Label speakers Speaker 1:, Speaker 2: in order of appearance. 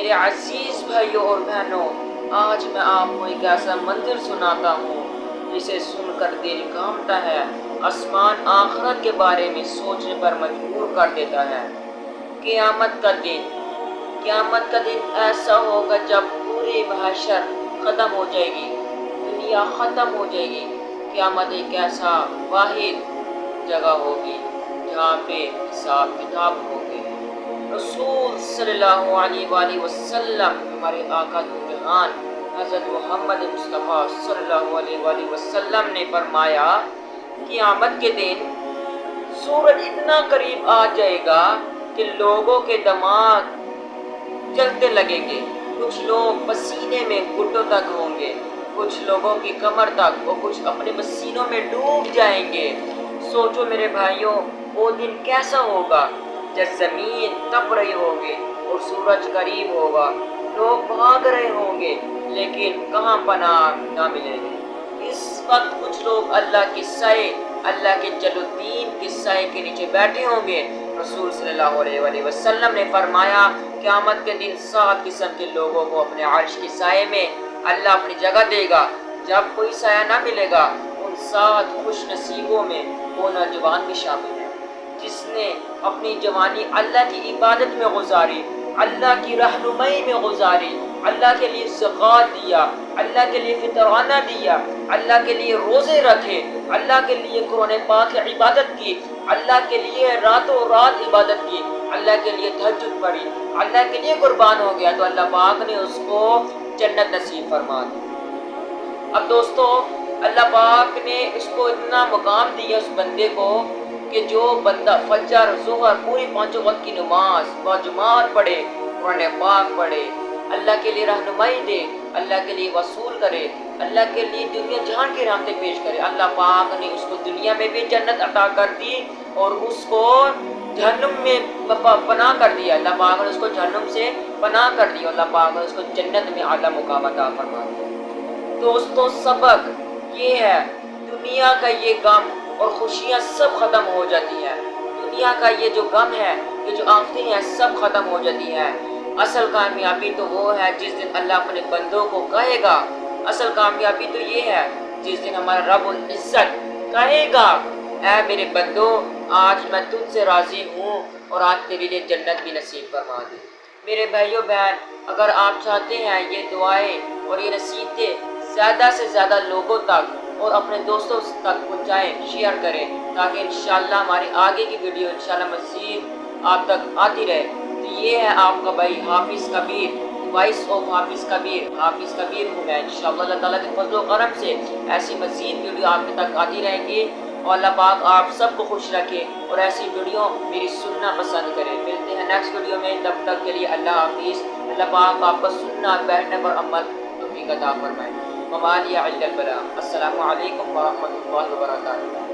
Speaker 1: میرے عزیز بھائیوں اور بہنوں، آج میں آپ کو ایک ایسا منظر سناتا ہوں جسے سن کر دل کانپتا ہے، آسمان آخرت کے بارے میں سوچنے پر مجبور کر دیتا ہے۔ قیامت کا دن ایسا ہوگا جب پوری محشر ختم ہو جائے گی، دنیا ختم ہو جائے گی۔ قیامت ایک ایسا واحد جگہ ہوگی جہاں پہ حساب کتاب ہوگی۔ رسول صلی اللہ علیہ وآلہ وسلم، ہمارے آقا دو جہان حضرت محمد مصطفیٰ صلی اللہ علیہ وآلہ وسلم نے فرمایا، قیامت کے دن سورج اتنا قریب آ جائے گا کہ لوگوں کے دماغ جلنے لگیں گے، کچھ لوگ پسینے میں گھٹنوں تک ہوں گے، کچھ لوگوں کی کمر تک، اور کچھ اپنے پسینوں میں ڈوب جائیں گے۔ سوچو میرے بھائیوں، وہ دن کیسا ہوگا جب زمین تپ رہی ہوگی اور سورج قریب ہوگا، لوگ بھاگ رہے ہوں گے لیکن کہاں پناہ نہ ملے گی۔ اس وقت کچھ لوگ اللہ کے سائے، اللہ کے جل الدین کے سائے کے نیچے بیٹھے ہوں گے۔ رسول صلی اللہ علیہ وآلہ وسلم نے فرمایا، قیامت کے دن 7 قسم کے لوگوں کو اپنے عرش کے سائے میں اللہ اپنی جگہ دے گا۔ جب کوئی سایہ نہ ملے گا، ان 7 خوش نصیبوں میں وہ نوجوان بھی شامل ہے جس نے اپنی جوانی اللہ کی عبادت میں گزاری، اللہ کی رہنمائی میں گزاری، اللہ کے لیے زکوٰۃ دیا، اللہ کے لیے فطرانہ دیا، اللہ کے لیے روزے رکھے، اللہ کے لیے قرآن پاک کی عبادت کی، اللہ کے لیے راتوں رات عبادت کی، اللہ کے لیے تہجد پڑھی، اللہ کے لیے قربان ہو گیا، تو اللہ پاک نے اس کو جنت نصیب فرما دی۔ اب دوستو، اللہ پاک نے اس کو اتنا مقام دیا اس بندے کو کہ جو بندہ فجر ظہر پوری 5 وقت کی نماز باجماعت پڑھے، قرآن پاک پڑھے، اللہ کے لیے رہنمائی دے، اللہ کے لیے وصول کرے، اللہ کے لیے دنیا جہان کی رحمتیں پیش کرے، اللہ پاک نے اس کو دنیا میں بھی جنت عطا کر دی اور اس کو جہنم میں پناہ کر دیا۔ اللہ پاک نے اس کو جہنم سے پناہ کر دیا، اللہ پاک نے اس کو جنت میں اعلیٰ مقام عطا فرما دیا۔ دوستو، سبق یہ ہے، دنیا کا یہ غم اور خوشیاں سب ختم ہو جاتی ہیں، دنیا کا یہ جو غم ہے، یہ جو آفتیں ہیں، سب ختم ہو جاتی ہیں۔ اصل کامیابی تو وہ ہے جس دن اللہ اپنے بندوں کو کہے گا، اصل کامیابی تو یہ ہے جس دن ہمارا رب العزت کہے گا، اے میرے بندو، آج میں تجھ سے راضی ہوں اور آج تیرے لیے جنت بھی نصیب فرما دی۔ میرے بھائیو بہن، اگر آپ چاہتے ہیں یہ دعائیں اور یہ نصیحتیں زیادہ سے زیادہ لوگوں تک اور اپنے دوستوں تک پہنچائیں، شیئر کریں، تاکہ انشاءاللہ ہماری آگے کی ویڈیو انشاءاللہ مزید آپ تک آتی رہے۔ تو یہ ہے آپ کا بھائی حافظ کبیر، وائس آف حافظ کبیر ہوں میں۔ انشاءاللہ اللہ تعالیٰ کے فضل و کرم سے ایسی مزید ویڈیو آپ تک آتی رہیں گی، اور اللہ پاک آپ سب کو خوش رکھے اور ایسی ویڈیو میری سننا پسند کریں۔ ملتے ہیں نیکسٹ ویڈیو میں، تب تک کے لیے اللہ حافظ۔ اللہ پاک آپ کا سننا بیٹھنے پر عمل توفیق عطا فرمائے۔ وما لی الا البلاغ۔ السلام علیکم ورحمۃ اللہ وبرکاتہ۔